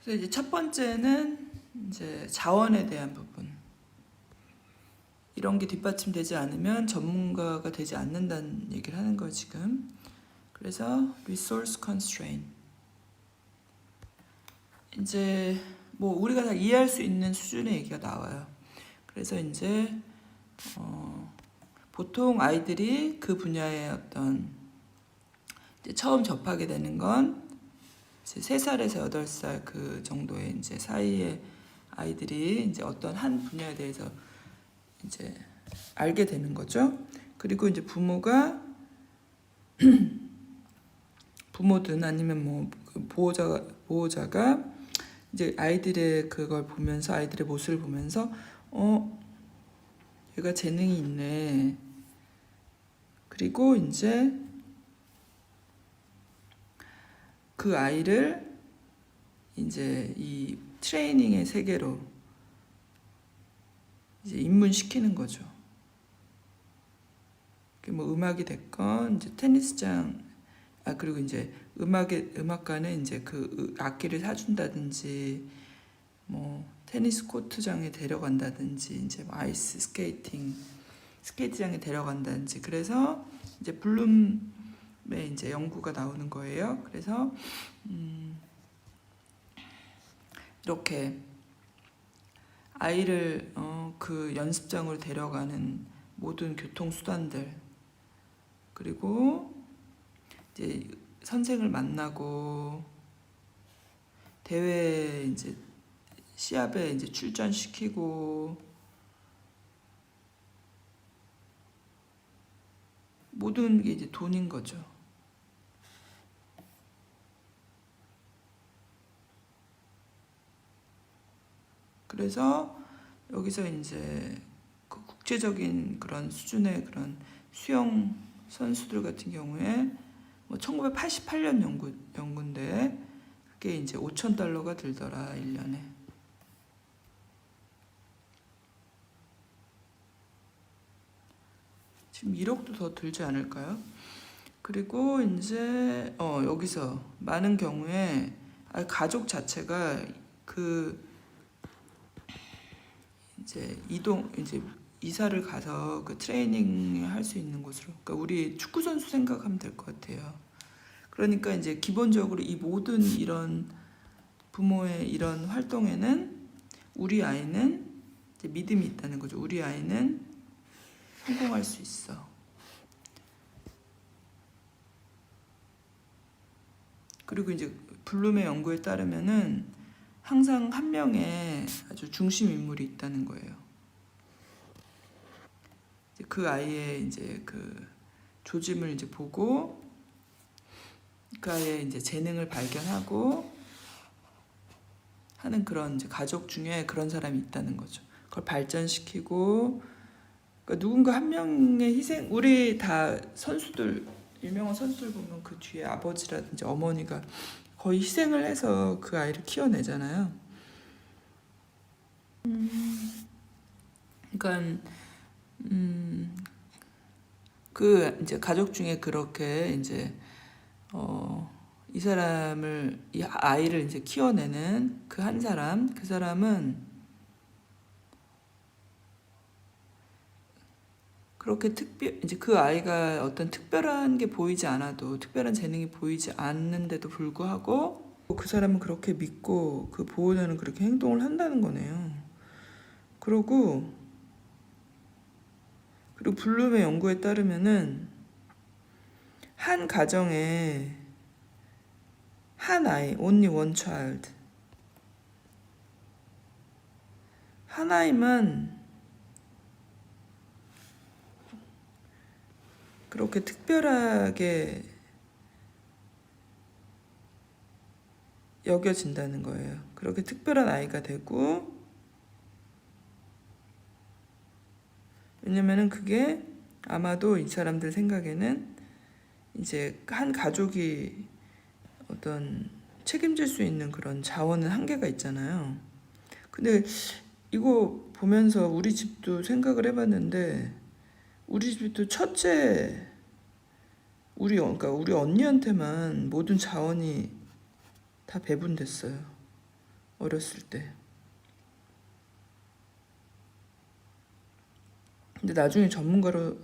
그래서 이제 첫 번째는 이제 자원에 대한 부분. 이런 게 뒷받침되지 않으면 전문가가 되지 않는다는 얘기를 하는 거예요, 지금. 그래서 resource constraint. 이제 뭐 우리가 다 이해할 수 있는 수준의 얘기가 나와요. 그래서 이제 보통 아이들이 그 분야의 어떤 이제 처음 접하게 되는 건 이제 3살에서 8살 그 정도의 이제 사이에 아이들이 이제 어떤 한 분야에 대해서 이제 알게 되는 거죠. 그리고 이제 부모든 아니면 뭐 보호자가 이제 아이들의 그걸 보면서 아이들의 모습을 보면서 얘가 재능이 있네. 그리고 이제 그 아이를 이제 이 트레이닝의 세계로 이제 입문시키는 거죠. 뭐 음악이 됐건 이제 테니스장 그리고 이제 음악가는 이제 그 악기를 사준다든지 뭐 테니스 코트장에 데려간다든지 이제 뭐 아이스 스케이트장에 데려간다든지 그래서 이제 블룸의 이제 연구가 나오는 거예요. 그래서 이렇게 아이를 그 연습장으로 데려가는 모든 교통수단들 그리고 이제 선생을 만나고 대회 이제 시합에 이제 출전시키고 모든 게 이제 돈인 거죠. 그래서 여기서 이제 그 국제적인 그런 수준의 그런 수영 선수들 같은 경우에 뭐 1988년 연구인데 그게 이제 $5,000가 들더라 1년에. 지금 1억도 더 들지 않을까요? 그리고 이제 여기서 많은 경우에 가족 자체가 그 이제 이사를 가서 그 트레이닝 할 수 있는 곳으로. 그러니까 우리 축구 선수 생각하면 될 것 같아요. 그러니까 이제 기본적으로 이 모든 이런 부모의 이런 활동에는 우리 아이는 이제 믿음이 있다는 거죠. 우리 아이는 성공할 수 있어. 그리고 이제 블룸의 연구에 따르면은 항상 한 명의 아주 중심 인물이 있다는 거예요. 그 아이의 이제 그 조짐을 이제 보고 그 아이의 이제 재능을 발견하고 하는 그런 이제 가족 중에 그런 사람이 있다는 거죠. 그걸 발전시키고 그러니까 누군가 한 명의 희생 우리 다 선수들 유명한 선수들 보면 그 뒤에 아버지라든지 어머니가 거의 희생을 해서 그 아이를 키워내잖아요. 그러니까 그 이제 가족 중에 그렇게 이제 이 사람을 이 아이를 이제 키워내는 그 한 사람 그 사람은 그렇게 이제 그 아이가 어떤 특별한 게 보이지 않아도 특별한 재능이 보이지 않는데도 불구하고 그 사람은 그렇게 믿고 그 보호자는 그렇게 행동을 한다는 거네요. 그리고 블룸의 연구에 따르면은 한 가정에 한 아이, only one child 한 아이만 그렇게 특별하게 여겨진다는 거예요. 그렇게 특별한 아이가 되고 왜냐면은 그게 아마도 이 사람들 생각에는 이제 한 가족이 어떤 책임질 수 있는 그런 자원은 한계가 있잖아요. 근데 이거 보면서 우리 집도 생각을 해봤는데 우리 집도 첫째 그러니까 우리 언니한테만 모든 자원이 다 배분됐어요. 어렸을 때. 근데 나중에 전문가로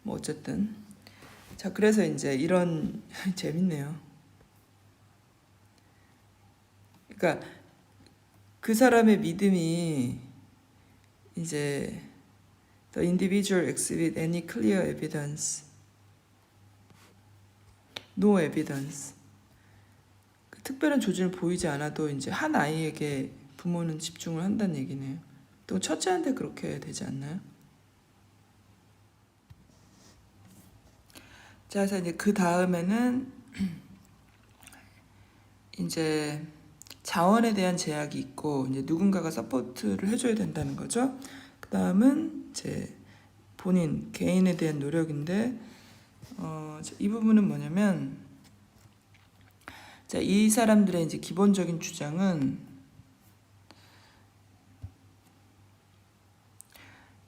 뭐 어쨌든 자 그래서 이제 이런 재밌네요. 그러니까 그 사람의 믿음이 이제 the individual exhibit any clear evidence, no evidence. 특별한 조짐을 보이지 않아도 이제 한 아이에게 부모는 집중을 한다는 얘기네요. 또 첫째한테 그렇게 되지 않나요? 자, 그래서 이제 그 다음에는 이제 자원에 대한 제약이 있고 이제 누군가가 서포트를 해줘야 된다는 거죠. 그 다음은 이제 본인 개인에 대한 노력인데 이 부분은 뭐냐면 자, 이 사람들의 이제 기본적인 주장은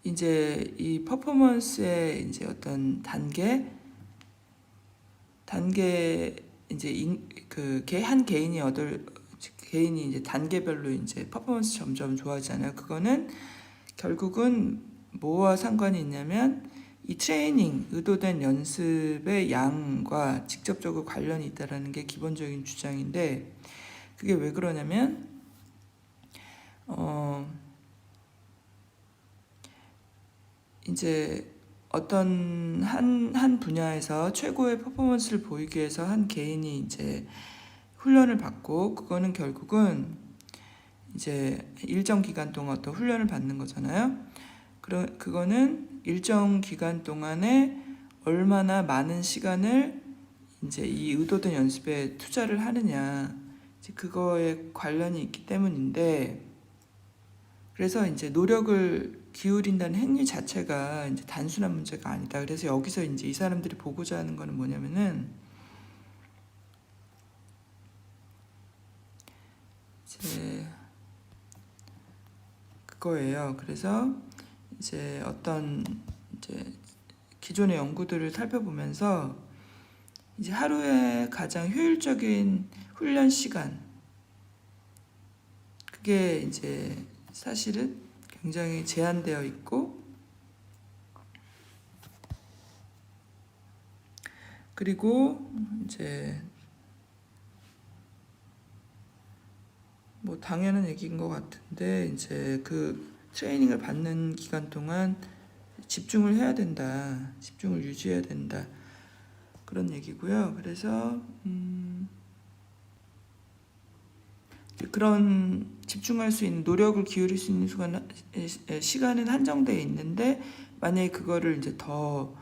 이제 이 퍼포먼스의 이제 어떤 단계 이제 한 개인이 이제 단계별로 이제 퍼포먼스 점점 좋아지잖아요. 그거는 결국은 뭐와 상관이 있냐면 이 트레이닝, 의도된 연습의 양과 직접적으로 관련이 있다라는 게 기본적인 주장인데 그게 왜 그러냐면 이제 어떤 한 분야에서 최고의 퍼포먼스를 보이기 위해서 한 개인이 이제 훈련을 받고 그거는 결국은 이제 일정 기간 동안 어떤 훈련을 받는 거잖아요. 그거는 일정 기간 동안에 얼마나 많은 시간을 이제 이 의도된 연습에 투자를 하느냐 이제 그거에 관련이 있기 때문인데 그래서 이제 노력을 기울인다는 행위 자체가 이제 단순한 문제가 아니다. 그래서 여기서 이제 이 사람들이 보고자 하는 거는 뭐냐면은 이제 그거예요. 그래서 이제 어떤 이제 기존의 연구들을 살펴보면서 이제 하루에 가장 효율적인 훈련 시간 그게 이제 사실은 굉장히 제한되어 있고 그리고 이제 뭐 당연한 얘기인 것 같은데 이제 그 트레이닝을 받는 기간 동안 집중을 해야 된다, 집중을 유지해야 된다 그런 얘기고요. 그래서 그런 집중할 수 있는 노력을 기울일 수 있는 시간은 한정되어 있는데 만약에 그거를 이제 더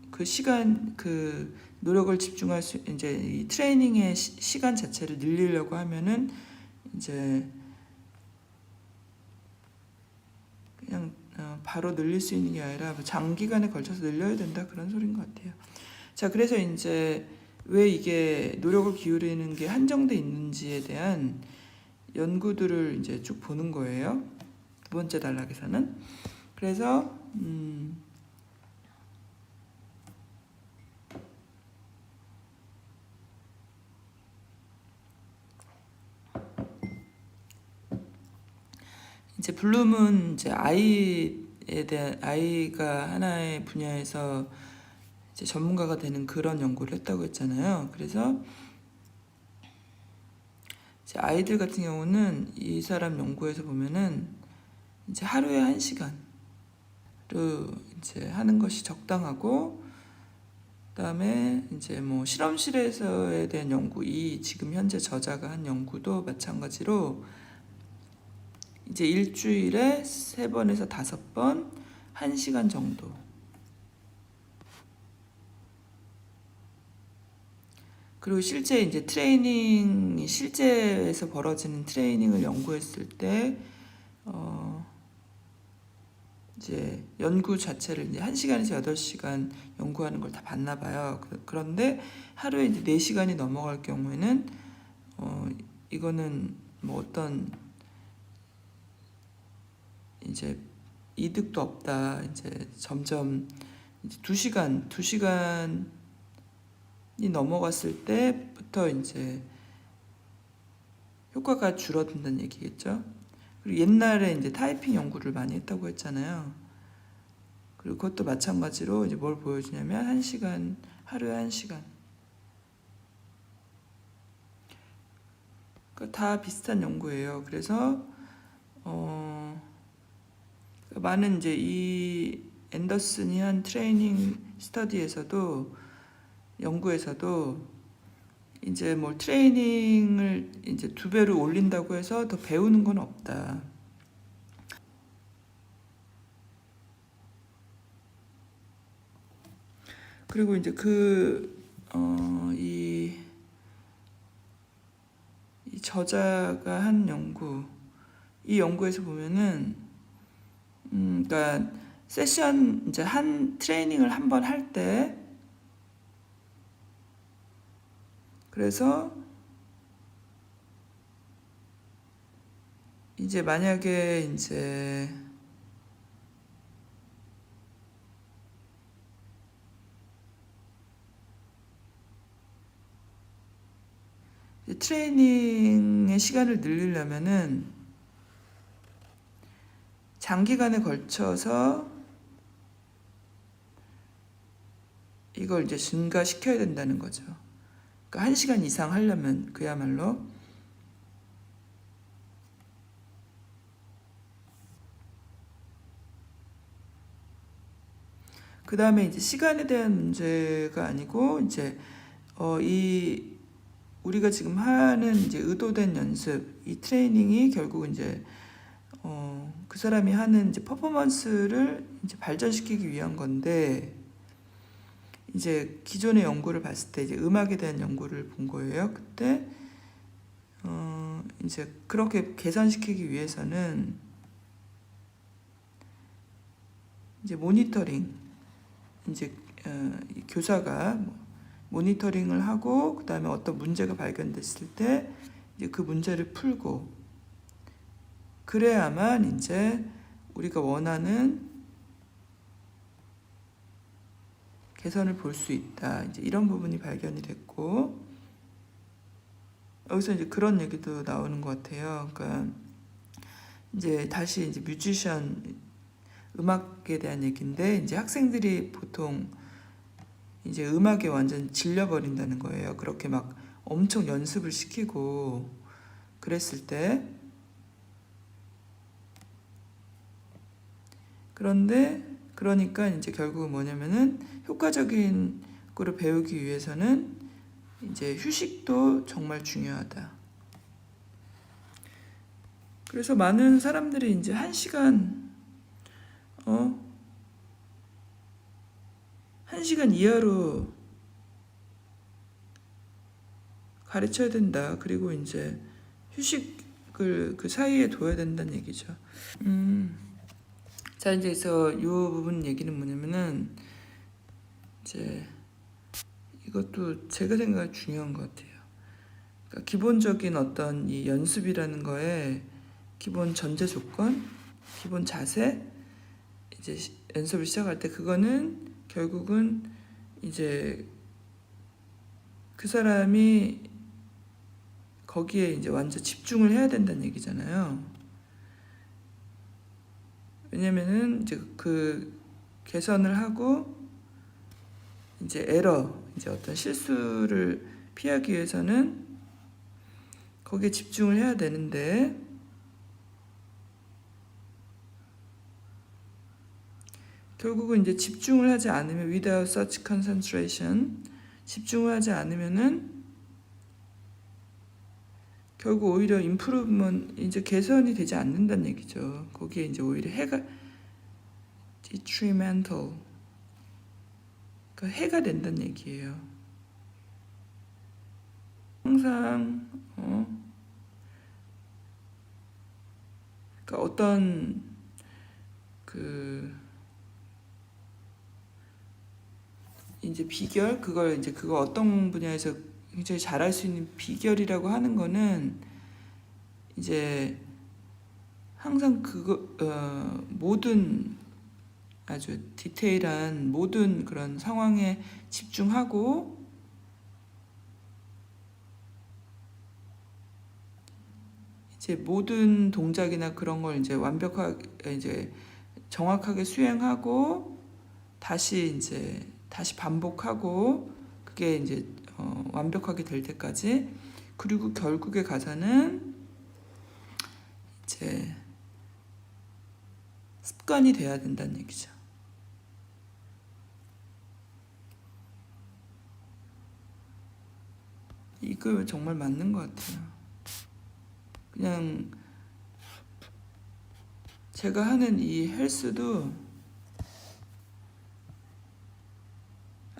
그 시간 그 노력을 집중할 수 이제 이 트레이닝의 시간 자체를 늘리려고 하면은 이제 그냥 바로 늘릴 수 있는 게 아니라 장기간에 걸쳐서 늘려야 된다 그런 소리인 것 같아요. 자, 그래서 이제 왜 이게 노력을 기울이는 게 한정돼 있는지에 대한 연구들을 이제 쭉 보는 거예요. 두 번째 단락에서는. 그래서 이제 블룸은 이제 아이가 하나의 분야에서 이제 전문가가 되는 그런 연구를 했다고 했잖아요. 그래서 이제 아이들 같은 경우는 이 사람 연구에서 보면은 이제 하루에 1시간로 이제 하는 것이 적당하고 그다음에 이제 뭐 실험실에서에 대한 연구 이 지금 현재 저자가 한 연구도 마찬가지로 이제 일주일에 3번에서 5번 1시간 정도 그리고 실제 이제 트레이닝이 실제에서 벌어지는 트레이닝을 연구했을 때 이제 연구 자체를 이제 1시간에서 8시간 연구하는 걸 다 봤나 봐요. 그런데 하루에 이제 4시간이 넘어갈 경우에는 이거는 뭐 어떤 이제 이득도 없다. 이제 점점 이제 2시간 넘어갔을 때부터 이제 효과가 줄어든다는 얘기겠죠. 그리고 옛날에 이제 타이핑 연구를 많이 했다고 했잖아요. 그리고 그것도 마찬가지로 이제 뭘 보여주냐면 1시간, 하루에 1시간. 그러니까 다 비슷한 연구예요. 그래서 많은 이제 이 앤더슨이 한 트레이닝 스터디에서도 연구에서도 이제 뭐 트레이닝을 이제 2배로 올린다고 해서 더 배우는 건 없다. 그리고 이제 이 저자가 한 연구, 이 연구에서 보면은, 그러니까 세션 이제 한 트레이닝을 한 번 할 때, 그래서 이제 만약에 이제 트레이닝의 시간을 늘리려면은 장기간에 걸쳐서 이걸 이제 증가시켜야 된다는 거죠. 그러니까 1시간 이상 하려면 그야말로. 그 다음에 이제 시간에 대한 문제가 아니고 이제 이 우리가 지금 하는 이제 의도된 연습, 이 트레이닝이 결국 이제 그 사람이 하는 이제 퍼포먼스를 이제 발전시키기 위한 건데, 이제 기존의 연구를 봤을 때 이제 음악에 대한 연구를 본 거예요. 그때 이제 그렇게 개선시키기 위해서는 이제 모니터링, 이제 교사가 모니터링을 하고 그 다음에 어떤 문제가 발견됐을 때 이제 그 문제를 풀고, 그래야만 이제 우리가 원하는 개선을 볼 수 있다. 이제 이런 부분이 발견이 됐고, 여기서 이제 그런 얘기도 나오는 것 같아요. 그러니까 이제 다시 이제 뮤지션, 음악에 대한 얘기인데, 이제 학생들이 보통 이제 음악에 완전 질려버린다는 거예요. 그렇게 막 엄청 연습을 시키고 그랬을 때. 그러니까 이제 결국은 뭐냐면은 효과적인 거를 배우기 위해서는 이제 휴식도 정말 중요하다. 그래서 많은 사람들이 이제 1시간 1시간 이하로 가르쳐야 된다. 그리고 이제 휴식을 그 사이에 둬야 된다는 얘기죠. 자, 이제 그래서 이 부분 얘기는 뭐냐면은 이제 이것도 제가 생각에 중요한 것 같아요. 그러니까 기본적인 어떤 이 연습이라는 거에 기본 전제 조건, 기본 자세, 이제 연습을 시작할 때 그거는 결국은 이제 그 사람이 거기에 이제 완전 집중을 해야 된다는 얘기잖아요. 왜냐면은 이제 그 개선을 하고 이제 에러, 이제 어떤 실수를 피하기 위해서는 거기에 집중을 해야 되는데, 결국은 이제 집중을 하지 않으면 without such concentration, 집중을 하지 않으면은 결국 오히려 임프루브먼트, 이제 개선이 되지 않는다는 얘기죠. 거기에 이제 오히려 해가 detrimental, 그러니까 해가 된다는 얘기예요. 항상 그러니까 어떤 이제 비결, 그거 어떤 분야에서 굉장히 잘할 수 있는 비결이라고 하는 거는 이제 항상 모든 아주 디테일한 모든 그런 상황에 집중하고 이제 모든 동작이나 그런 걸 이제 완벽하게 이제 정확하게 수행하고 다시 반복하고 그게 이제 완벽하게 될 때까지. 그리고 결국에 가서는 이제 습관이 돼야 된다는 얘기죠. 이거 정말 맞는 것 같아요. 그냥 제가 하는 이 헬스도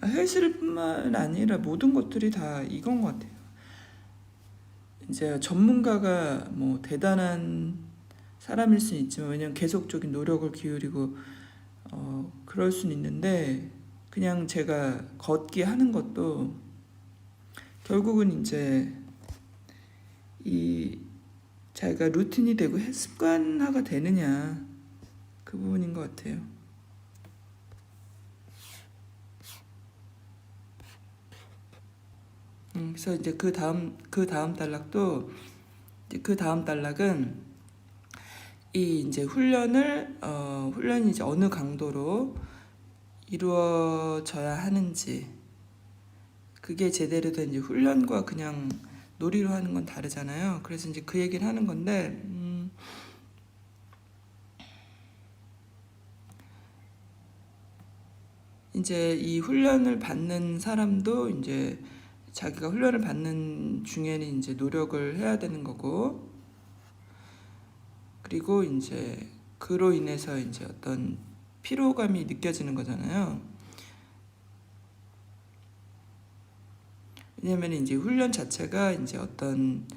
헬스를 뿐만 아니라 모든 것들이 다 이건 것 같아요. 이제 전문가가 뭐 대단한 사람일 수는 있지만, 왜냐면 계속적인 노력을 기울이고 그럴 수는 있는데, 그냥 제가 걷기 하는 것도 결국은 이제 이 자기가 루틴이 되고 습관화가 되느냐, 그 부분인 것 같아요. 그래서 이제 그 다음 단락도, 이제 그 다음 단락은 이 이제 훈련이 이제 어느 강도로 이루어져야 하는지, 그게 제대로 된 이제 훈련과 그냥 놀이로 하는 건 다르잖아요. 그래서 이제 그 얘기를 하는 건데, 이제 이 훈련을 받는 사람도 이제 자기가 훈련을 받는 중에는 이제 노력을 해야 되는 거고, 그리고 이제 그로 인해서 이제 어떤 피로감이 느껴지는 거잖아요. 왜냐면 이제 훈련 자체가 이제 어떤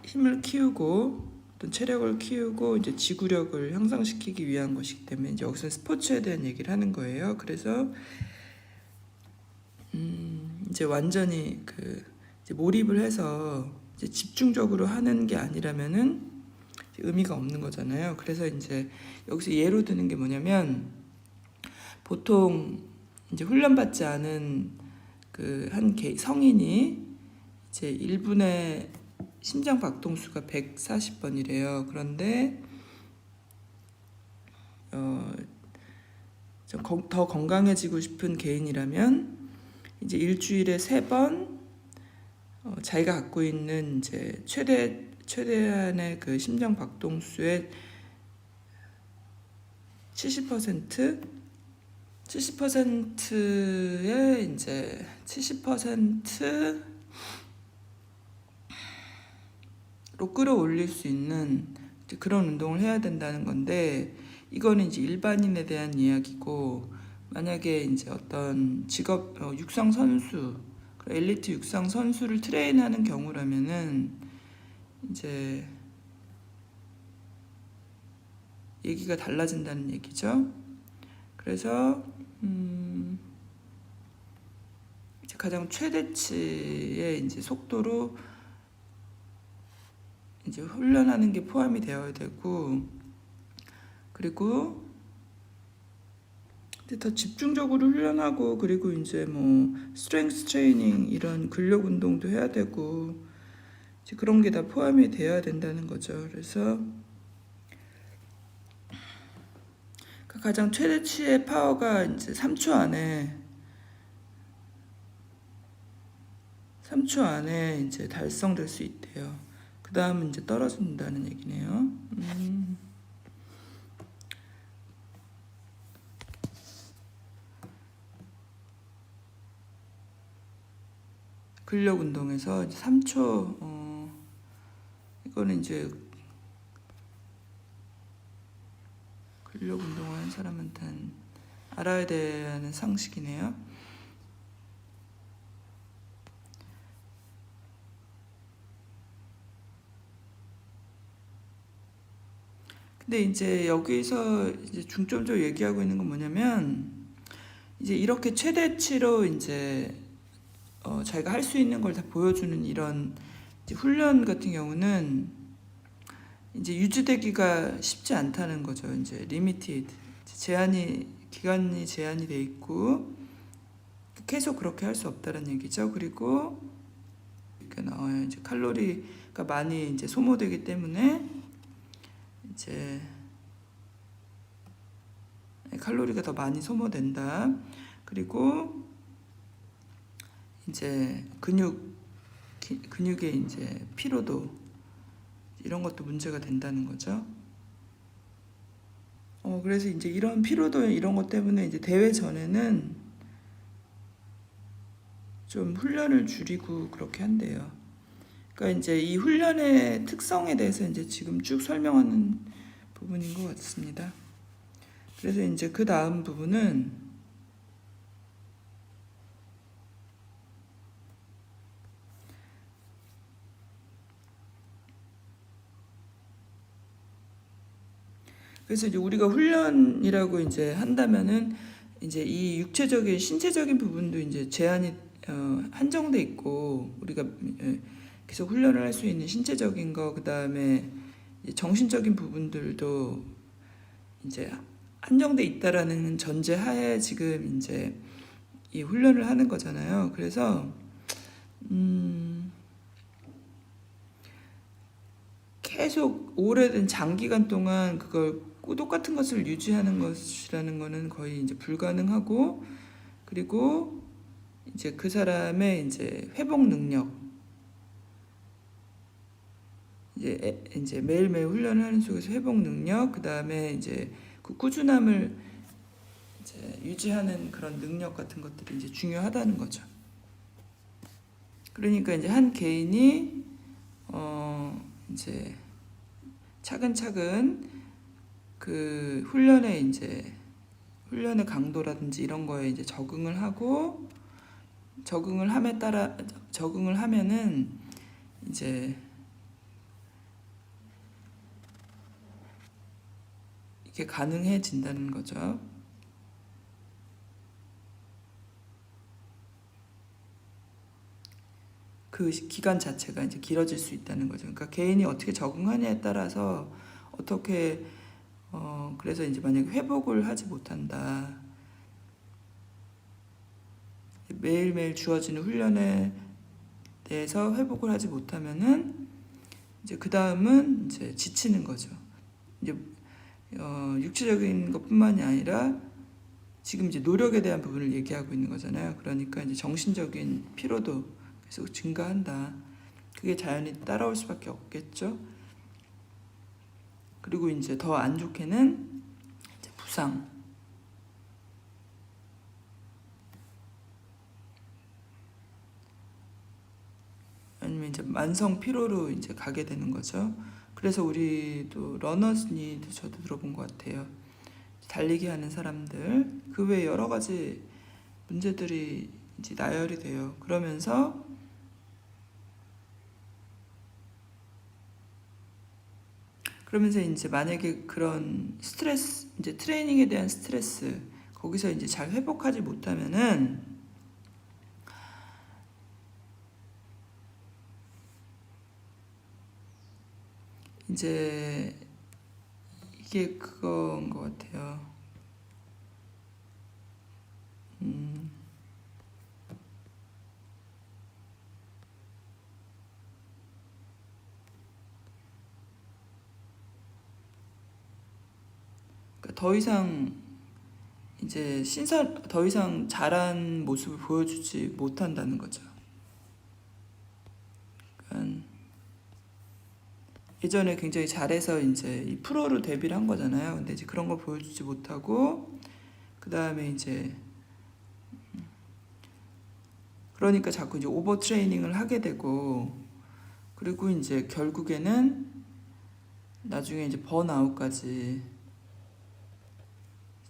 힘을 키우고 어떤 체력을 키우고 이제 지구력을 향상시키기 위한 것이기 때문에 이제 여기서 스포츠에 대한 얘기를 하는 거예요. 그래서 이제 완전히 이제 몰입을 해서 이제 집중적으로 하는 게 아니라면은 의미가 없는 거잖아요. 그래서 이제 여기서 예로 드는 게 뭐냐면, 보통 이제 훈련받지 않은 한 성인이 이제 1분에 심장 박동수가 140번이래요. 그런데 더 건강해지고 싶은 개인이라면 이제 일주일에 3번 자기가 갖고 있는 이제 최대한의 그 심장 박동수의 70%의 이제 70%로 끌어올릴 수 있는 그런 운동을 해야 된다는 건데, 이거는 이제 일반인에 대한 이야기고, 만약에 이제 어떤 직업 육상 선수, 엘리트 육상 선수를 트레인하는 경우라면은 이제 얘기가 달라진다는 얘기죠. 그래서 이제 가장 최대치의 이제 속도로 이제 훈련하는 게 포함이 되어야 되고, 그리고 더 집중적으로 훈련하고, 그리고 이제 뭐 스트렝스 트레이닝 이런 근력 운동도 해야 되고, 이제 그런 게 다 포함이 되어야 된다는 거죠. 그래서 가장 최대치의 파워가 이제 3초 안에 이제 달성될 수 있대요. 그 다음은 이제 떨어진다는 얘기네요. 근력 운동에서 3초, 이거는 이제 근력 운동을 하는 사람한테는 알아야 되는 상식이네요. 근데 이제 여기서 이제 중점적으로 얘기하고 있는 건 뭐냐면, 이제 이렇게 최대치로 이제 자기가 할 수 있는 걸 다 보여주는 이런 이제 훈련 같은 경우는 이제 유지되기가 쉽지 않다는 거죠. 이제 리미티드, 기간이 제한이 돼 있고 계속 그렇게 할 수 없다는 얘기죠. 그리고 얘기가 나와요. 이제 칼로리가 많이 이제 소모되기 때문에 이제 칼로리가 더 많이 소모된다. 그리고 이제 근육의 이제 피로도 이런 것도 문제가 된다는 거죠. 그래서 이제 이런 피로도 이런 것 때문에 이제 대회 전에는 좀 훈련을 줄이고 그렇게 한대요. 그러니까 이제 이 훈련의 특성에 대해서 이제 지금 쭉 설명하는 부분인 것 같습니다. 그래서 이제 그 다음 부분은 그래서 이제 우리가 훈련이라고 이제 한다면은 이제 이 육체적인 신체적인 부분도 이제 제한이 한정돼 있고 우리가 계속 훈련을 할 수 있는 신체적인 거 그다음에 정신적인 부분들도 이제 한정돼 있다라는 전제 하에 지금 이제 이 훈련을 하는 거잖아요. 그래서 계속 오래된 장기간 동안 그걸 똑같은 것을 유지하는 것이라는 거는 거의 이제 불가능하고, 그리고 이제 그 사람의 이제 회복 능력, 이제 매일매일 훈련을 하는 속에서 회복 능력, 그 다음에 이제 그 꾸준함을 이제 유지하는 그런 능력 같은 것들이 이제 중요하다는 거죠. 그러니까 이제 한 개인이 이제 차근차근 그 훈련의 강도라든지 이런 거에 이제 적응을 하고 적응을 하면은 이제 이게 가능해진다는 거죠. 그 기간 자체가 이제 길어질 수 있다는 거죠. 그러니까 개인이 어떻게 적응하냐에 따라서 어떻게 그래서 이제 만약에 회복을 하지 못한다. 매일매일 주어지는 훈련에 대해서 회복을 하지 못하면은 이제 그 다음은 이제 지치는 거죠. 이제 육체적인 것뿐만이 아니라 지금 이제 노력에 대한 부분을 얘기하고 있는 거잖아요. 그러니까 이제 정신적인 피로도 계속 증가한다. 그게 자연히 따라올 수밖에 없겠죠. 그리고 이제 더 안 좋게는 이제 부상. 아니면 이제 만성 피로로 이제 가게 되는 거죠. 그래서 우리도 러너스니도 저도 들어본 것 같아요. 달리기 하는 사람들 그 외에 여러 가지 문제들이 이제 나열이 돼요. 그러면서 이제 만약에 그런 스트레스, 이제 트레이닝에 대한 스트레스 거기서 이제 잘 회복하지 못하면은 이제 이게 그거인 것 같아요. 그러니까 더 이상 이제 더 이상 잘한 모습을 보여주지 못한다는 거죠. 그러니까 예전에 굉장히 잘해서 이제 이 프로로 데뷔를 한 거잖아요. 근데 이제 그런 걸 보여주지 못하고 그 다음에 이제 그러니까 자꾸 이제 오버 트레이닝을 하게 되고, 그리고 이제 결국에는 나중에 이제 번아웃까지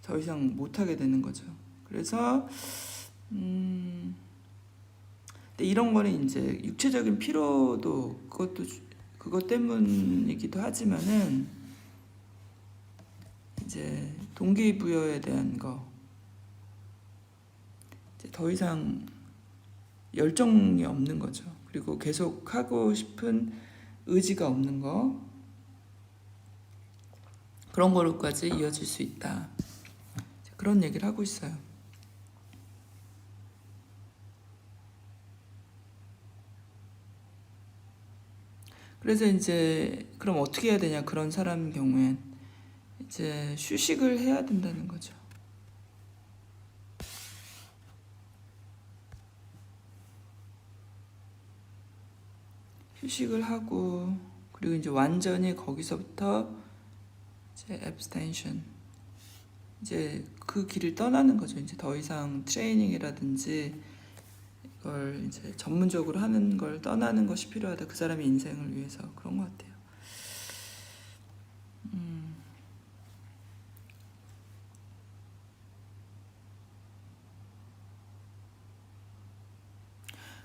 더 이상 못 하게 되는 거죠. 그래서 근데 이런 거는 이제 육체적인 피로도 그것 때문이기도 하지만은 이제 동기부여에 대한 거, 이제 더 이상 열정이 없는 거죠. 그리고 계속 하고 싶은 의지가 없는 거, 그런 거로까지 이어질 수 있다. 그런 얘기를 하고 있어요. 그래서 이제 그럼 어떻게 해야 되냐 그런 사람 경우엔 이제 휴식을 해야 된다는 거죠. 휴식을 하고 그리고 이제 완전히 거기서부터 이제 abstention 이제 그 길을 떠나는 거죠. 이제 더 이상 트레이닝이라든지 이걸 이제 전문적으로 하는 걸 떠나는 것이 필요하다. 그 사람의 인생을 위해서 그런 것 같아요.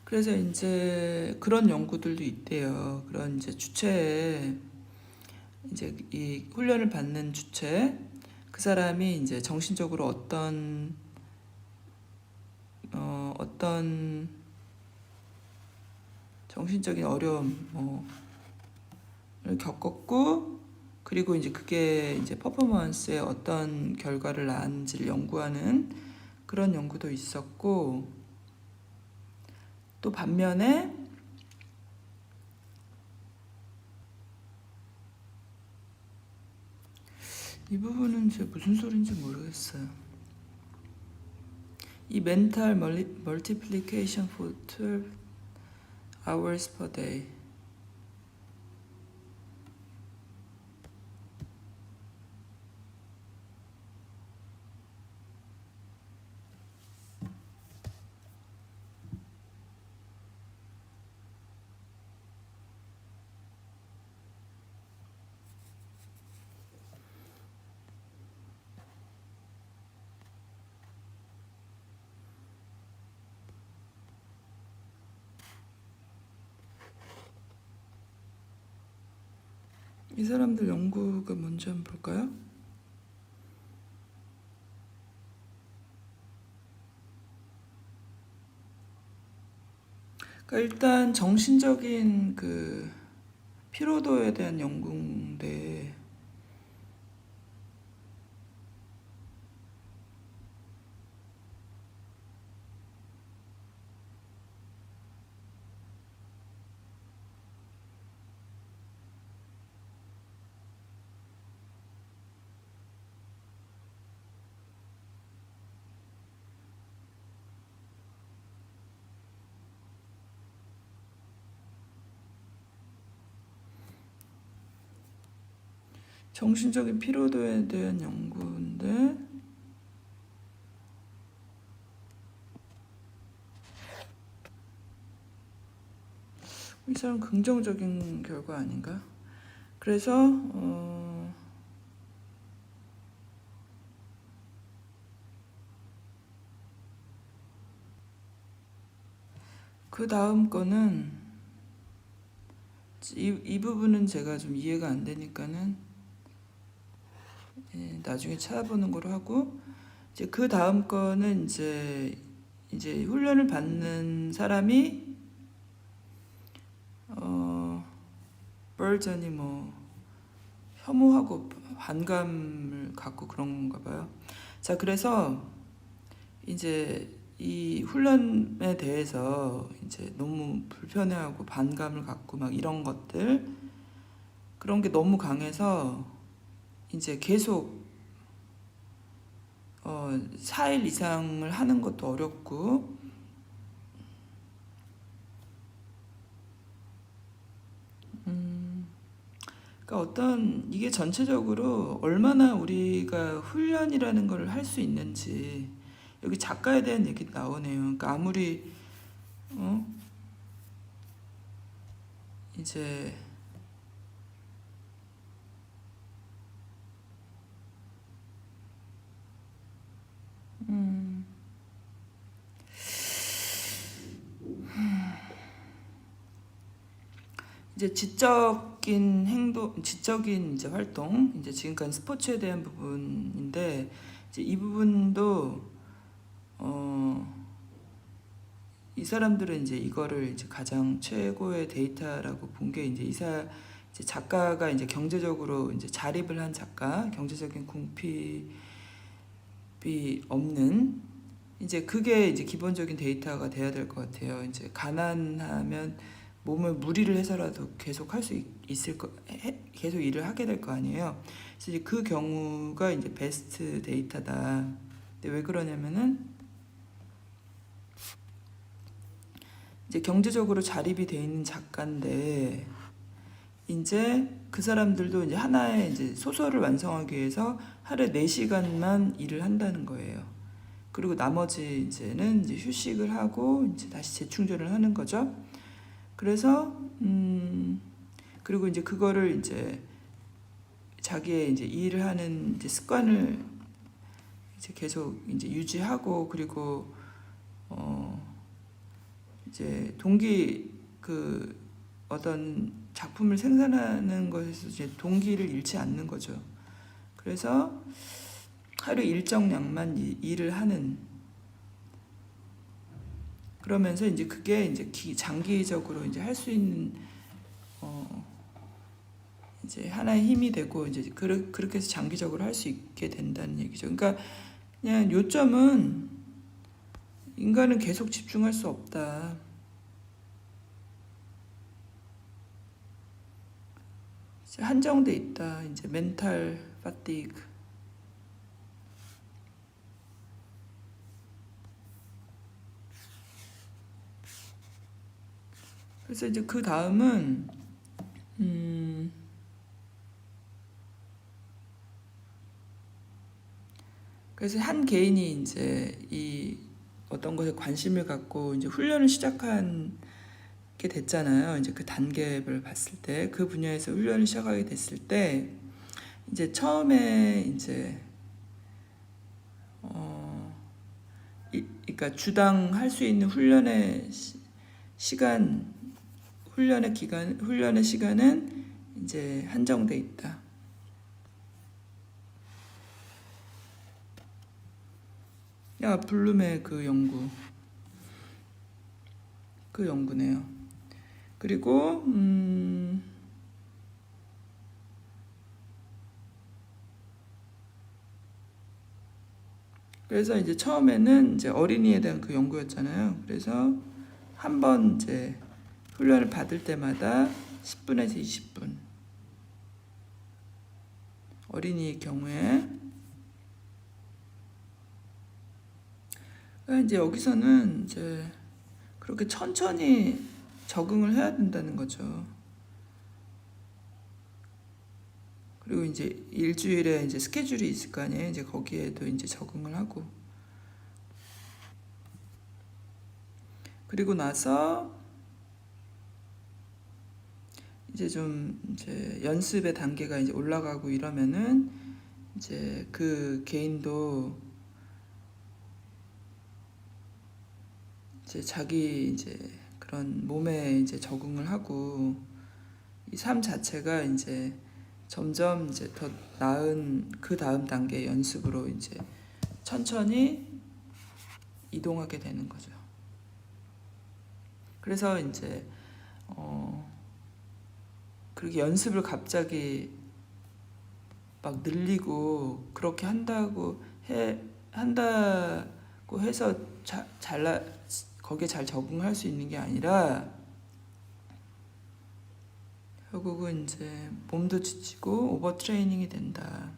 그래서 이제 그런 연구들도 있대요. 그런 이제 주체에 이제 이 훈련을 받는 주체 그 사람이 이제 정신적으로 어떤 정신적인 어려움 뭐를 겪었고 그리고 이제 그게 이제 퍼포먼스에 어떤 결과를 낳은지를 연구하는 그런 연구도 있었고 또 반면에 이 부분은 이제 무슨 소리인지 모르겠어요. 이 멘탈 멀티플리케이션 for 12 hours per day 이 사람들 연구가 뭔지 한번 볼까요? 그러니까 일단 정신적인 그 피로도에 대한 연구인데 정신적인 피로도에 대한 연구인데 이 사람 긍정적인 결과 아닌가? 그래서 그 다음 거는 이 부분은 제가 좀 이해가 안 되니까는 나중에 찾아보는 걸로 하고 이제 그 다음 거는 이제 훈련을 받는 사람이 버전이 뭐 혐오하고 반감을 갖고 그런 건가 봐요. 자, 그래서 이제 이 훈련에 대해서 이제 너무 불편해하고 반감을 갖고 막 이런 것들 그런 게 너무 강해서 이제 계속 4일 이상을 하는 것도 어렵고 그러니까 어떤 이게 전체적으로 얼마나 우리가 훈련이라는 걸 할 수 있는지 여기 작가에 대한 얘기 나오네요. 그러니까 아무리 이제 이제 지적인 행동, 지적인 이제 활동, 이제 지금까지 스포츠에 대한 부분인데 이제 이 부분도 이 사람들은 이제 이거를 이제 가장 최고의 데이터라고 본 게 이제 이제 작가가 이제 경제적으로 이제 자립을 한 작가, 경제적인 궁핍이 없는 이제 그게 이제 기본적인 데이터가 돼야 될 것 같아요. 이제 가난하면 몸을 무리를 해서라도 계속 할 수 있을 거, 계속 일을 하게 될 거 아니에요. 그래서 이제 그 경우가 이제 베스트 데이터다. 근데 왜 그러냐면은 이제 경제적으로 자립이 돼 있는 작가인데 이제 그 사람들도 이제 하나의 이제 소설을 완성하기 위해서 하루에 4시간만 일을 한다는 거예요. 그리고 나머지 이제는 이제 휴식을 하고 이제 다시 재충전을 하는 거죠. 그래서 그리고 이제 그거를 이제 자기의 이제 일을 하는 이제 습관을 이제 계속 이제 유지하고 그리고 이제 동기 그 어떤 작품을 생산하는 것에서 이제 동기를 잃지 않는 거죠. 그래서 하루 일정량만 일을 하는 그러면서 이제 그게 이제 장기적으로 이제 할 수 있는 이제 하나의 힘이 되고 이제 그렇게 해서 장기적으로 할 수 있게 된다는 얘기죠. 그러니까 그냥 요점은 인간은 계속 집중할 수 없다. 이제 한정돼 있다. 이제 멘탈 파티그. 그래서 이제 그 다음은 그래서 한 개인이 이제 이 어떤 것에 관심을 갖고 이제 훈련을 시작한 게 됐잖아요. 이제 그 단계를 봤을 때 그 분야에서 훈련을 시작하게 됐을 때 이제 처음에 이제 그러니까 주당 할 수 있는 훈련의 시간, 훈련의 기간, 훈련의 시간은 이제 한정돼 있다. 야, 블룸의 그 연구네요. 그리고 그래서 이제 처음에는 이제 어린이에 대한 그 연구였잖아요. 그래서 한 번 이제 훈련을 받을 때마다 10분에서 20분. 어린이의 경우에 이제 여기서는 이제 그렇게 천천히 적응을 해야 된다는 거죠. 그리고 이제 일주일에 이제 스케줄이 있을 거 아니에요. 이제 거기에도 이제 적응을 하고. 그리고 나서 이제 좀 이제 연습의 단계가 이제 올라가고 이러면은 이제 그 개인도 이제 자기 이제 그런 몸에 이제 적응을 하고 이 삶 자체가 이제 점점 이제 더 나은 그 다음 단계 연습으로 이제 천천히 이동하게 되는 거죠. 그래서 이제 그렇게 연습을 갑자기 막 늘리고 그렇게 한다고 해서 거기에 잘 적응할 수 있는 게 아니라 결국은 이제 몸도 지치고 오버 트레이닝이 된다.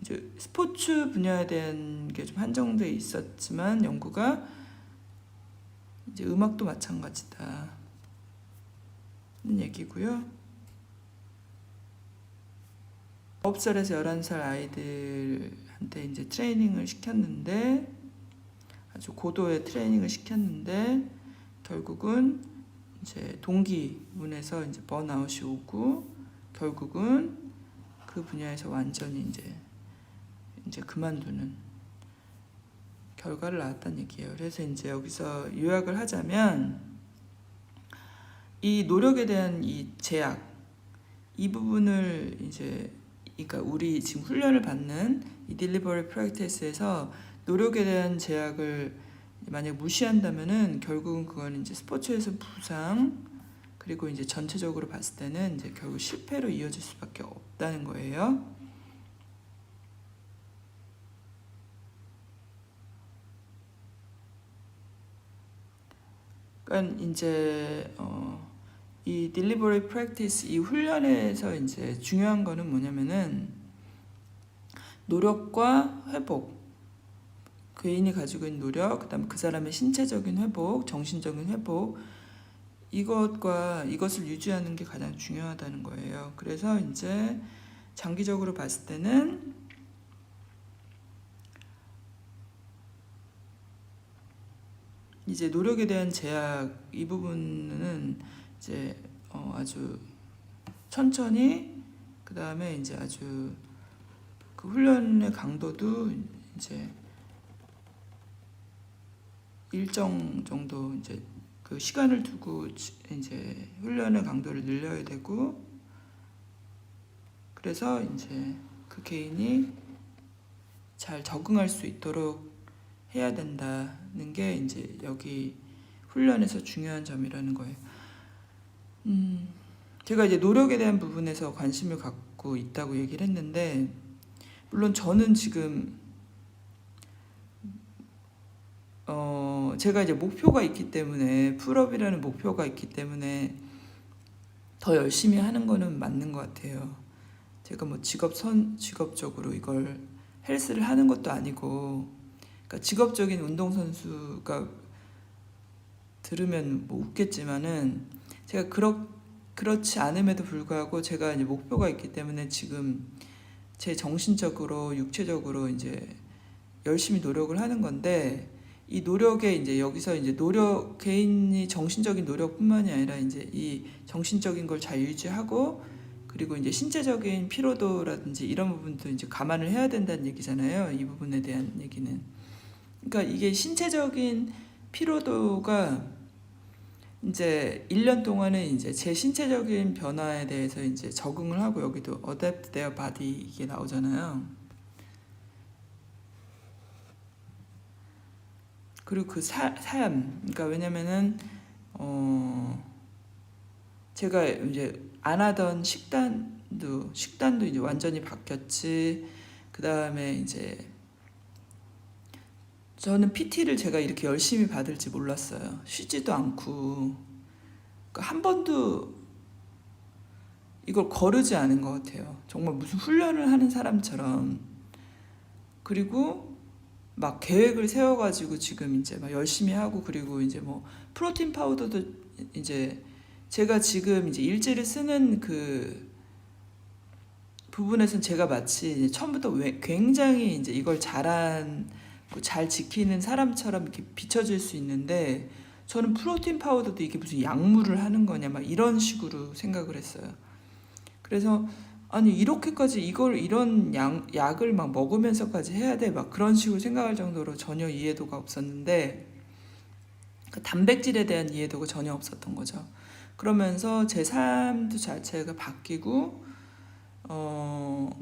이제 스포츠 분야에 대한 게 좀 한정돼 있었지만 연구가 이제 음악도 마찬가지다. 는 얘기고요. 9살에서 11살 아이들한테 이제 트레이닝을 시켰는데 아주 고도의 트레이닝을 시켰는데 결국은 이제 동기문에서 이제 번아웃이 오고 결국은 그 분야에서 완전히 이제 그만두는 결과를 낳았다는 얘기예요. 그래서 이제 여기서 요약을 하자면 이 노력에 대한 이 제약 이 부분을 이제 그러니까 우리 지금 훈련을 받는 이 딜리버리 프랙티스에서 노력에 대한 제약을 만약 무시한다면은 결국은 그건 이제 스포츠에서 부상 그리고 이제 전체적으로 봤을 때는 이제 결국 실패로 이어질 수밖에 없다는 거예요. 그러니까 이제 이 deliberate practice 이 훈련에서 이제 중요한 거는 뭐냐면은 노력과 회복, 개인이 가지고 있는 노력, 그다음에 그 사람의 신체적인 회복, 정신적인 회복, 이것을 유지하는 게 가장 중요하다는 거예요. 그래서 이제 장기적으로 봤을 때는 이제 노력에 대한 제약 이 부분은 이제 아주 천천히, 그 다음에 이제 아주 그 훈련의 강도도 이제 일정 정도 이제 그 시간을 두고 이제 훈련의 강도를 늘려야 되고, 그래서 이제 그 개인이 잘 적응할 수 있도록 해야 된다는 게 이제 여기 훈련에서 중요한 점이라는 거예요. 제가 이제 노력에 대한 부분에서 관심을 갖고 있다고 얘기를 했는데, 물론 저는 지금 제가 이제 목표가 있기 때문에, 풀업이라는 목표가 있기 때문에 더 열심히 하는 거는 맞는 것 같아요. 제가 뭐 직업적으로 이걸 헬스를 하는 것도 아니고, 그러니까 직업적인 운동선수가 들으면 뭐 웃겠지만은 제가 그렇지 않음에도 불구하고 제가 이제 목표가 있기 때문에 지금 제 정신적으로 육체적으로 이제 열심히 노력을 하는 건데, 이 노력에 이제 여기서 이제 노력, 개인이 정신적인 노력뿐만이 아니라 이제 이 정신적인 걸 잘 유지하고, 그리고 이제 신체적인 피로도라든지 이런 부분도 이제 감안을 해야 된다는 얘기잖아요. 이 부분에 대한 얘기는. 그러니까 이게 신체적인 피로도가 이제 1년 동안은 이제 제 신체적인 변화에 대해서 이제 적응을 하고, 여기도 adapt their body 이게 나오잖아요. 그리고 그 삶, 그러니까 왜냐면은 제가 이제 안 하던 식단도 이제 완전히 바뀌었지. 그 다음에 이제 저는 PT를 제가 이렇게 열심히 받을지 몰랐어요. 쉬지도 않고, 그러니까 한 번도 이걸 거르지 않은 것 같아요. 정말 무슨 훈련을 하는 사람처럼. 그리고 막 계획을 세워가지고 지금 이제 막 열심히 하고, 그리고 이제 뭐 프로틴 파우더도 이제 제가 지금 이제 일지를 쓰는 그 부분에서는 제가 마치 이제 처음부터 굉장히 이제 이걸 잘 지키는 사람처럼 이렇게 비춰질 수 있는데, 저는 프로틴 파우더도 이게 무슨 약물을 하는 거냐 막 이런 식으로 생각을 했어요. 그래서 아니 이렇게까지 이런 약을 막 먹으면서까지 해야 돼 막 그런 식으로 생각할 정도로 전혀 이해도가 없었는데, 그 단백질에 대한 이해도가 전혀 없었던 거죠. 그러면서 제 삶도 자체가 바뀌고,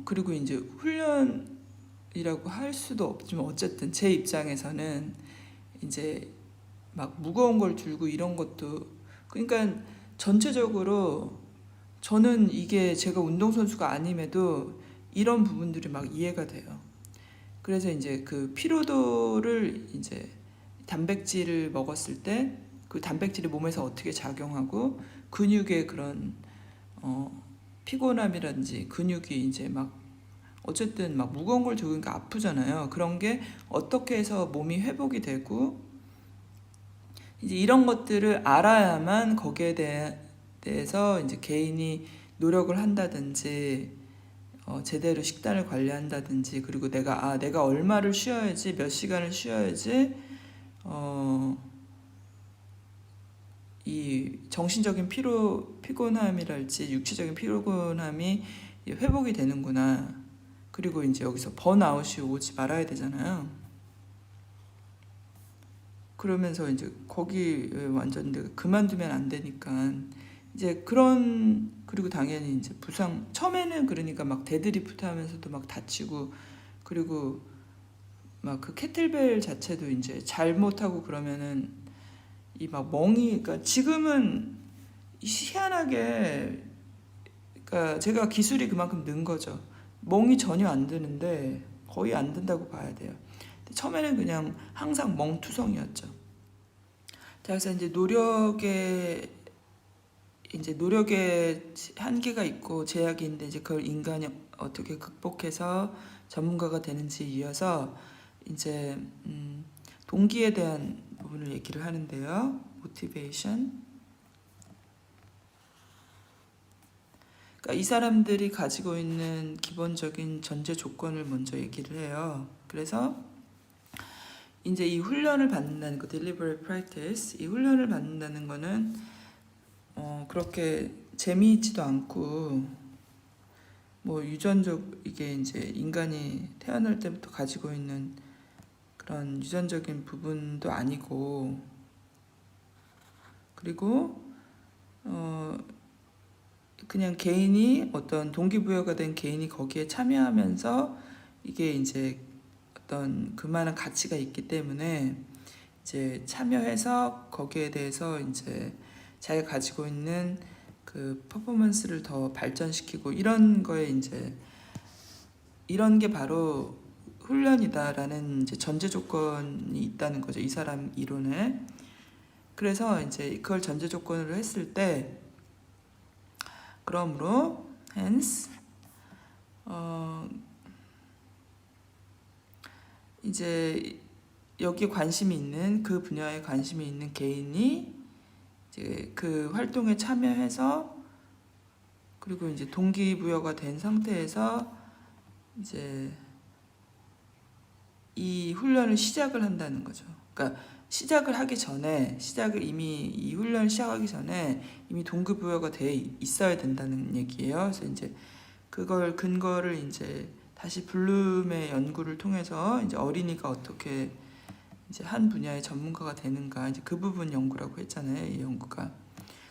그리고 이제 훈련이라고 할 수도 없지만 어쨌든 제 입장에서는 이제 막 무거운 걸 들고 이런 것도, 그러니까 전체적으로 저는 이게 제가 운동선수가 아님에도 이런 부분들이 막 이해가 돼요. 그래서 이제 그 피로도를 이제 단백질을 먹었을 때 그 단백질이 몸에서 어떻게 작용하고, 근육의 그런 피곤함이라든지 근육이 이제 막 어쨌든 막 무거운 걸 들으니까 아프잖아요. 그런 게 어떻게 해서 몸이 회복이 되고, 이제 이런 것들을 알아야만 거기에 대해서 이제 개인이 노력을 한다든지 제대로 식단을 관리한다든지, 그리고 내가 얼마를 쉬어야지, 몇 시간을 쉬어야지 이 정신적인 피곤함이랄지 육체적인 피곤함이 회복이 되는구나. 그리고 이제 여기서 번아웃이 오지 말아야 되잖아요. 그러면서 이제 거기 완전 내가 그만두면 안 되니까 이제 그리고 당연히 이제 부상 처음에는 그러니까 막 데드리프트 하면서도 막 다치고, 그리고 막 그 캐틀벨 자체도 이제 잘못하고 그러면은 이 막 그러니까 지금은 희한하게, 그러니까 제가 기술이 그만큼 는 거죠. 멍이 전혀 안 드는데, 거의 안 든다고 봐야 돼요. 처음에는 그냥 항상 멍투성이었죠. 그래서 이제 노력의 한계가 있고 제약이 있는데 이제 그걸 인간이 어떻게 극복해서 전문가가 되는지 이어서 이제 동기에 대한 부분을 얘기를 하는데요. motivation. 그러니까 이 사람들이 가지고 있는 기본적인 전제 조건을 먼저 얘기를 해요. 그래서 이제 이 훈련을 받는다는 거, deliberate practice, 이 훈련을 받는다는 거는 그렇게 재미있지도 않고 뭐 유전적 이게 이제 인간이 태어날 때부터 가지고 있는 그런 유전적인 부분도 아니고 그리고 그냥 개인이 어떤 동기부여가 된 개인이 거기에 참여하면서 이게 이제 어떤 그만한 가치가 있기 때문에 이제 참여해서 거기에 대해서 이제 자기가 가지고 있는 그 퍼포먼스를 더 발전시키고 이런 거에 이제 이런 게 바로 훈련이다라는 이제 전제 조건이 있다는 거죠. 이 사람 이론에. 그래서 이제 그걸 전제 조건으로 했을 때 그러므로 hence 이제 여기에 관심이 있는 그 분야에 관심이 있는 개인이 이제 그 활동에 참여해서 그리고 이제 동기부여가 된 상태에서 이제 이 훈련을 시작을 한다는 거죠. 그러니까 시작을 하기 전에 이미 이 훈련을 시작하기 전에 이미 동기부여가 돼 있어야 된다는 얘기예요. 그래서 이제 그걸 근거를 이제 다시 블룸의 연구를 통해서 이제 어린이가 어떻게 이제 한 분야의 전문가가 되는가 이제 그 부분 연구라고 했잖아요. 이 연구가.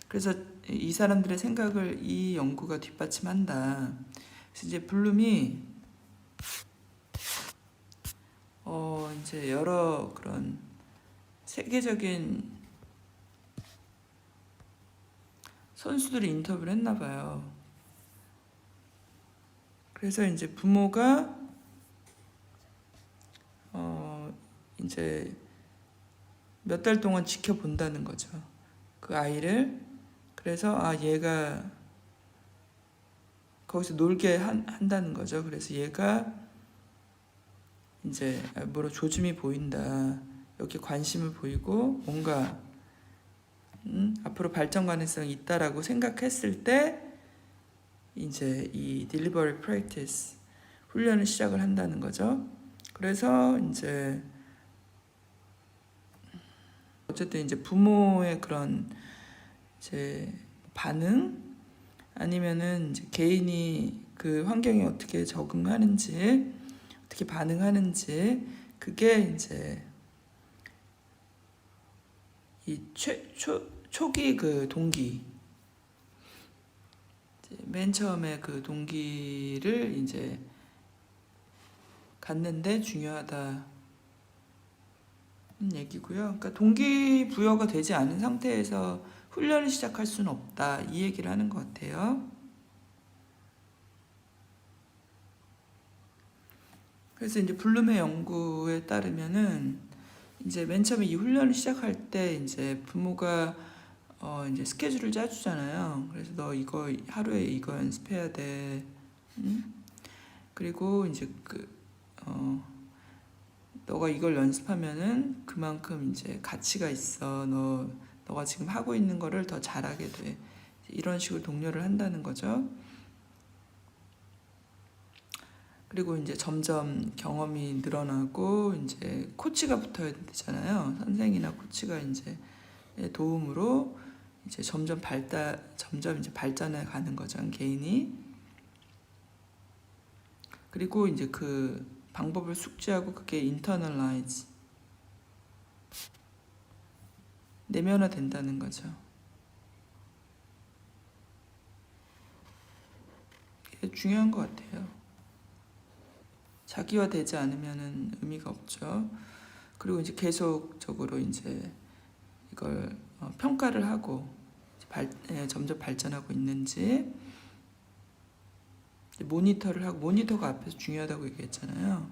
그래서 이 사람들의 생각을 이 연구가 뒷받침한다. 그래서 이제 블룸이 이제 여러 그런 세계적인 선수들이 인터뷰를 했나 봐요. 그래서 이제 부모가 이제 몇 달 동안 지켜본다는 거죠. 그 아이를. 그래서 얘가 거기서 놀게 한다는 거죠. 그래서 얘가 이제 뭐로 조짐이 보인다. 여기 관심을 보이고 뭔가 앞으로 발전 가능성이 있다라고 생각했을 때 이제 이 deliberate practice 훈련을 시작을 한다는 거죠. 그래서 이제 어쨌든 이제 부모의 그런 이제 반응 아니면은 이제 개인이 그 환경에 어떻게 적응하는지 어떻게 반응하는지 그게 이제 이 초기 그 동기 맨 처음에 그 동기를 이제 갖는데 중요하다는 얘기고요. 그러니까 동기부여가 되지 않은 상태에서 훈련을 시작할 수는 없다 이 얘기를 하는 것 같아요. 그래서 이제 블룸의 연구에 따르면은 이제 맨 처음에 이 훈련을 시작할 때 이제 부모가 이제 스케줄을 짜주잖아요. 그래서 너 이거 하루에 이거 연습해야 돼. 그리고 이제 너가 이걸 연습하면은 그만큼 이제 가치가 있어. 너가 지금 하고 있는 거를 더 잘하게 돼. 이런 식으로 독려를 한다는 거죠. 그리고 이제 점점 경험이 늘어나고 이제 코치가 붙어야 되잖아요. 선생이나 코치가 이제 도움으로 이제 점점 이제 발전해 가는 거죠, 개인이. 그리고 이제 그 방법을 숙지하고 그게 internalize 내면화 된다는 거죠. 이게 중요한 것 같아요. 자기화되지 않으면은 의미가 없죠. 그리고 이제 계속적으로 이제 이걸 평가를 하고 점점 발전하고 있는지 모니터를 하고 모니터가 앞에서 중요하다고 얘기했잖아요.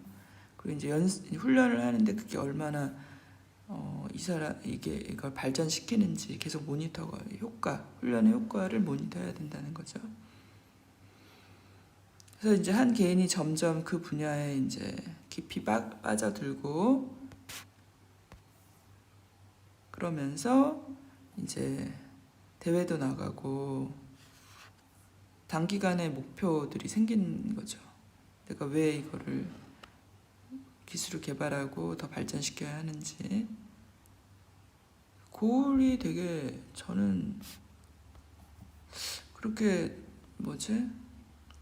그리고 이제 훈련을 하는데 그게 얼마나 이걸 발전시키는지 계속 훈련의 효과를 모니터해야 된다는 거죠. 그래서 이제 한 개인이 점점 그 분야에 이제 깊이 빠져들고 그러면서 이제 대회도 나가고 단기간에 목표들이 생기는 거죠. 내가 왜 이거를 기술을 개발하고 더 발전시켜야 하는지. 고울이 되게 저는 그렇게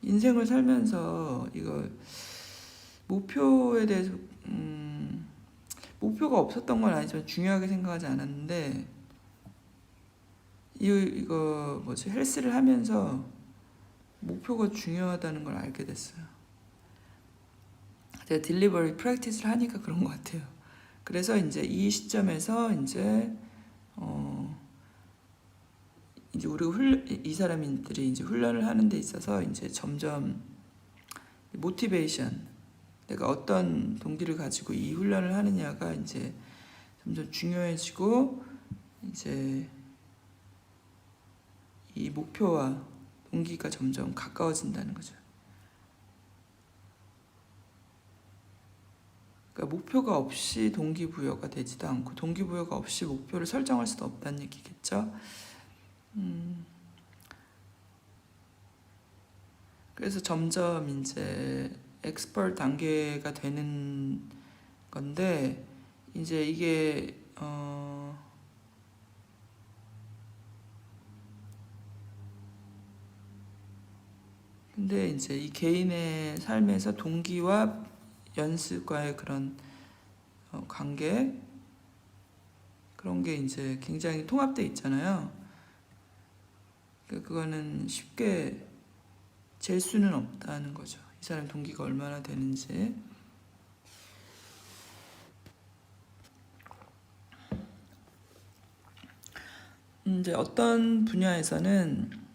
인생을 살면서 이걸 목표에 대해서 목표가 없었던 건 아니지만 중요하게 생각하지 않았는데 이거 헬스를 하면서 목표가 중요하다는 걸 알게 됐어요. 제가 딜리버리 프랙티스를 하니까 그런 것 같아요. 그래서 이제 이 시점에서 이제 이 사람들이 이제 훈련을 하는 데 있어서 이제 점점 모티베이션, 내가 어떤 동기를 가지고 이 훈련을 하느냐가 이제 점점 중요해지고 이제 이 목표와 동기가 점점 가까워진다는 거죠. 그러니까 목표가 없이 동기부여가 되지도 않고 동기부여가 없이 목표를 설정할 수도 없다는 얘기겠죠. 그래서 점점 이제 엑스퍼트 단계가 되는 건데 이제 이게 근데 이제 이 개인의 삶에서 동기와 연습과의 그런 관계 그런 게 이제 굉장히 통합돼 있잖아요. 그거는 쉽게 잴 수는 없다는 거죠. 이 사람 동기가 얼마나 되는지. 이제 어떤 분야에서는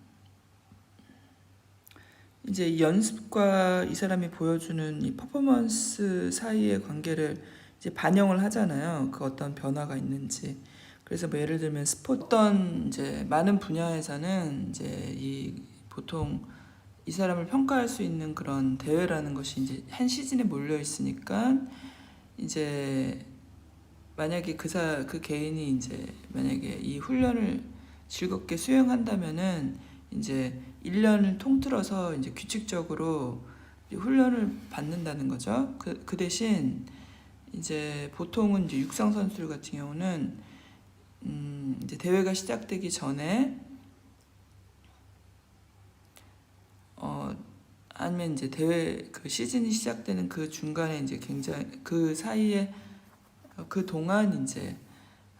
이제 이 연습과 이 사람이 보여주는 이 퍼포먼스 사이의 관계를 이제 반영을 하잖아요. 그 어떤 변화가 있는지. 그래서 뭐 예를 들면 어떤 이제 많은 분야에서는 이제 보통 이 사람을 평가할 수 있는 그런 대회라는 것이 이제 한 시즌에 몰려 있으니까 이제 만약에 그 개인이 이제 만약에 이 훈련을 즐겁게 수행한다면은 이제 1년을 통틀어서 이제 규칙적으로 훈련을 받는다는 거죠. 그 대신 이제 보통은 이제 육상 선수들 같은 경우는 이제 대회가 시작되기 전에 아니면 이제 대회 그 시즌이 시작되는 그 중간에 이제 굉장히 그 사이에 그 동안 이제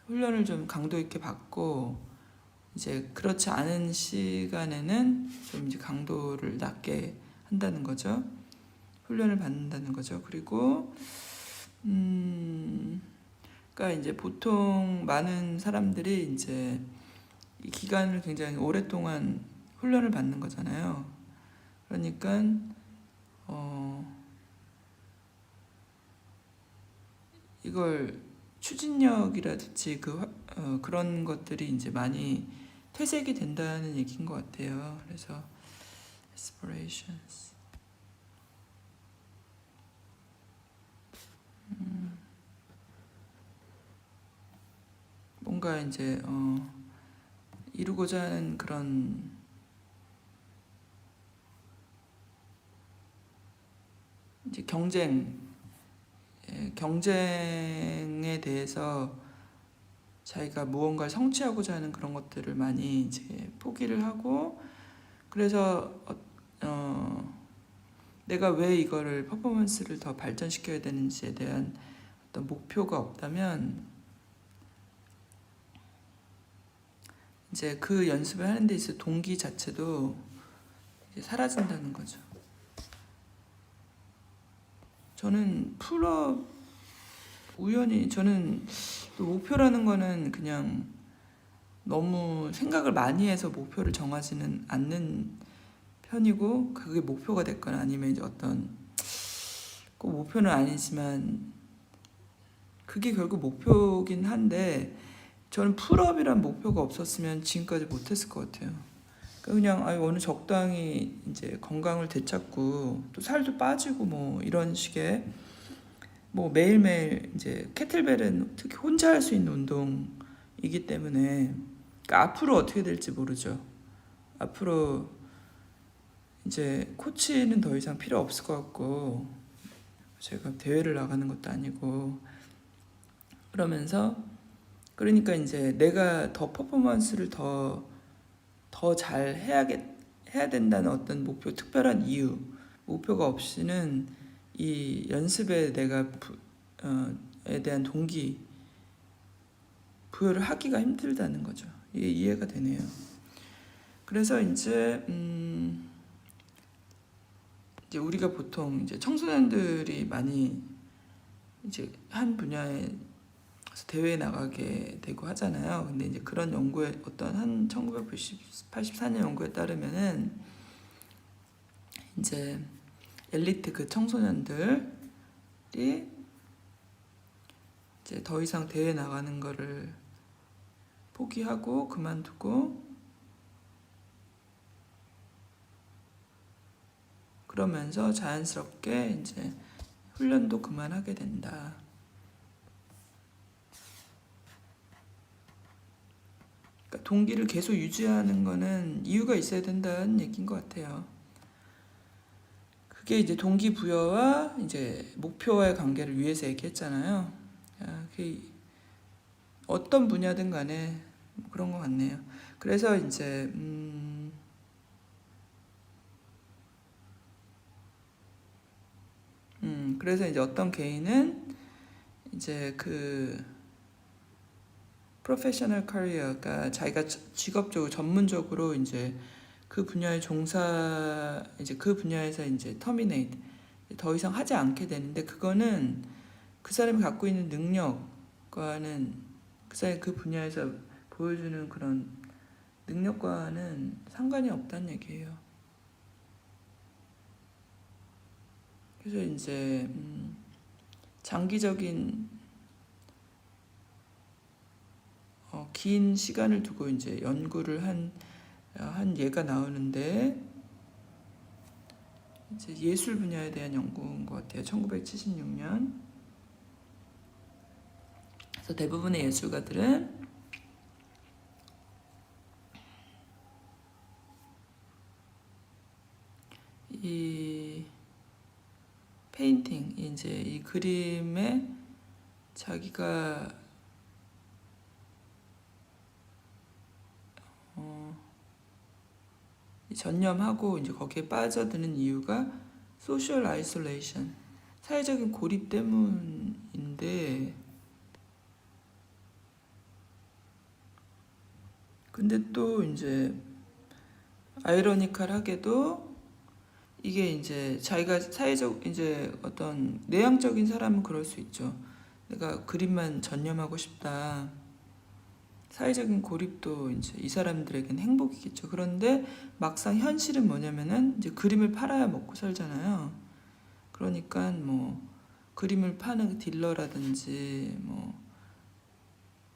훈련을 좀 강도 있게 받고 이제 그렇지 않은 시간에는 좀 이제 강도를 낮게 한다는 거죠. 훈련을 받는다는 거죠. 그리고 그러니까 이제 보통 많은 사람들이 이제 이 기간을 굉장히 오랫동안 훈련을 받는 거잖아요. 그러니까 이걸 추진력이라든지 그런 것들이 이제 많이 퇴색이 된다는 얘기인 것 같아요. 그래서 aspirations 뭔가 이제 이루고자 하는 그런 이제 경쟁에 대해서 자기가 무언가를 성취하고자 하는 그런 것들을 많이 이제 포기를 하고 그래서 내가 왜 이거를 퍼포먼스를 더 발전시켜야 되는지에 대한 어떤 목표가 없다면 이제 그 연습을 하는 데 있어 동기 자체도 이제 사라진다는 거죠. 저는 저는 또 목표라는 거는 그냥 너무 생각을 많이 해서 목표를 정하지는 않는 편이고 그게 목표가 됐거나 아니면 이제 어떤 꼭 목표는 아니지만 그게 결국 목표긴 한데 저는 풀업이란 목표가 없었으면 지금까지 못했을 것 같아요. 그냥 어느 적당히 이제 건강을 되찾고 또 살도 빠지고 뭐 이런 식의 뭐 매일매일 이제 캐틀벨은 특히 혼자 할 수 있는 운동이기 때문에 그러니까 앞으로 어떻게 될지 모르죠. 앞으로 이제 코치는 더 이상 필요 없을 것 같고 제가 대회를 나가는 것도 아니고 그러면서 그러니까 이제 내가 더 퍼포먼스를 더 잘 해야 된다는 어떤 목표, 특별한 이유, 목표가 없이는 이 연습에 내가 에 대한 동기 부여를 하기가 힘들다는 거죠. 이게 이해가 되네요. 그래서 이제 이제 우리가 보통 이제 청소년들이 많이 이제 한 분야에 대회에 나가게 되고 하잖아요. 근데 이제 그런 연구에 어떤 한 1984년 연구에 따르면은 이제 엘리트 그 청소년들이 이제 더 이상 대회 나가는 거를 포기하고 그만두고 그러면서 자연스럽게 이제 훈련도 그만하게 된다. 그러니까 동기를 계속 유지하는 거는 이유가 있어야 된다는 얘기인 것 같아요. 그게 이제 동기부여와 이제 목표와의 관계를 위해서 얘기했잖아요. 어떤 분야든 간에 그런 것 같네요. 그래서 이제 그래서 이제 어떤 개인은 이제 그 프로페셔널 커리어가 자기가 직업적으로 전문적으로 이제 그 분야에 이제 그 분야에서 이제 터미네이트 더 이상 하지 않게 되는데 그거는 그 사람이 갖고 있는 능력과는 그 사람이 그 분야에서 보여주는 그런 능력과는 상관이 없다는 얘기예요. 그래서 이제 장기적인 긴 시간을 두고 이제 연구를 한 예가 나오는데 이제 예술 분야에 대한 연구인 것 같아요. 1976년. 그래서 대부분의 예술가들은 이 페인팅, 이제 이 그림에 자기가 전념하고 이제 거기에 빠져드는 이유가 소셜 아이솔레이션, 사회적인 고립 때문인데, 근데 또 이제 아이러니컬하게도 이게 이제 자기가 사회적 이제 어떤 내향적인 사람은 그럴 수 있죠. 내가 그림만 전념하고 싶다. 사회적인 고립도 이제 이 사람들에겐 행복이겠죠. 그런데 막상 현실은 뭐냐면은 이제 그림을 팔아야 먹고 살잖아요. 그러니까 뭐 그림을 파는 딜러라든지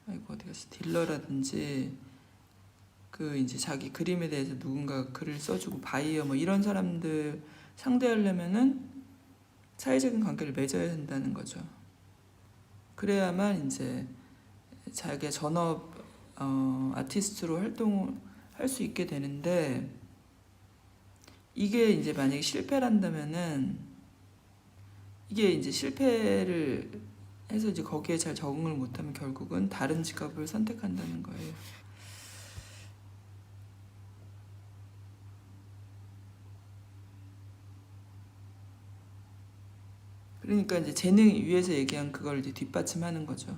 어디 갔어? 딜러라든지 그 이제 자기 그림에 대해서 누군가 글을 써주고 바이어 뭐 이런 사람들 상대하려면은 사회적인 관계를 맺어야 된다는 거죠. 그래야만 이제 자기의 전업 아티스트로 활동을 할 수 있게 되는데 이게 이제 만약에 실패를 한다면은 이게 이제 실패를 해서 이제 거기에 잘 적응을 못하면 결국은 다른 직업을 선택한다는 거예요. 그러니까 이제 재능 위에서 얘기한 그걸 이제 뒷받침하는 거죠.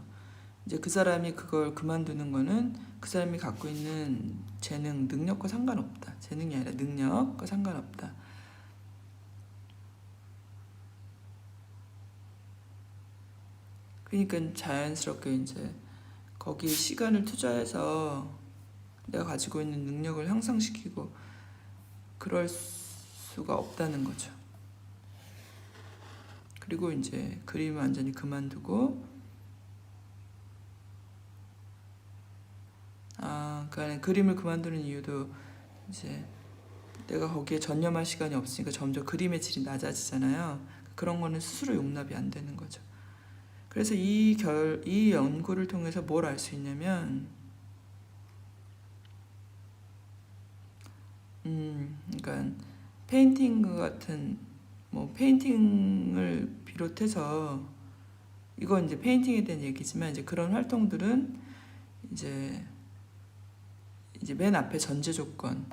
이제 그 사람이 그걸 그만두는 거는 그 사람이 갖고 있는 재능, 능력과 상관없다. 재능이 아니라 능력과 상관없다. 그러니까 자연스럽게 이제 거기에 시간을 투자해서 내가 가지고 있는 능력을 향상시키고 그럴 수가 없다는 거죠. 그리고 이제 그림을 완전히 그만두고 그러니까 그림을 그만두는 이유도 이제 내가 거기에 전념할 시간이 없으니까 점점 그림의 질이 낮아지잖아요. 그런 거는 스스로 용납이 안 되는 거죠. 그래서 이 연구를 통해서 뭘 알 수 있냐면, 그러니까 페인팅 같은 뭐 페인팅을 비롯해서 이건 이제 페인팅에 대한 얘기지만 이제 그런 활동들은 이제 맨 앞에 전제 조건,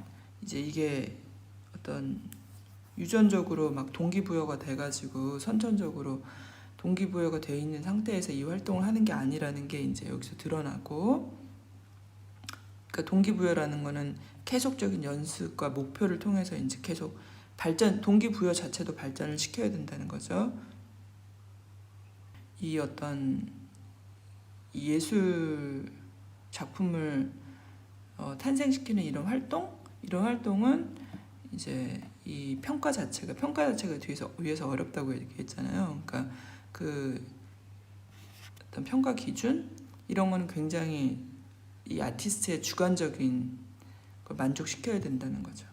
이제 이게 어떤 유전적으로 막 동기부여가 돼가지고 선천적으로 동기부여가 돼 있는 상태에서 이 활동을 하는 게 아니라는 게 이제 여기서 드러나고, 그러니까 동기부여라는 거는 계속적인 연습과 목표를 통해서 이제 계속 발전, 동기부여 자체도 발전을 시켜야 된다는 거죠. 이 어떤 예술 작품을 탄생시키는 이런 활동은 이제 이 평가 자체가 위에서 어렵다고 얘기했잖아요. 그러니까 그 어떤 평가 기준 이런 거는 굉장히 이 아티스트의 주관적인 걸 만족시켜야 된다는 거죠.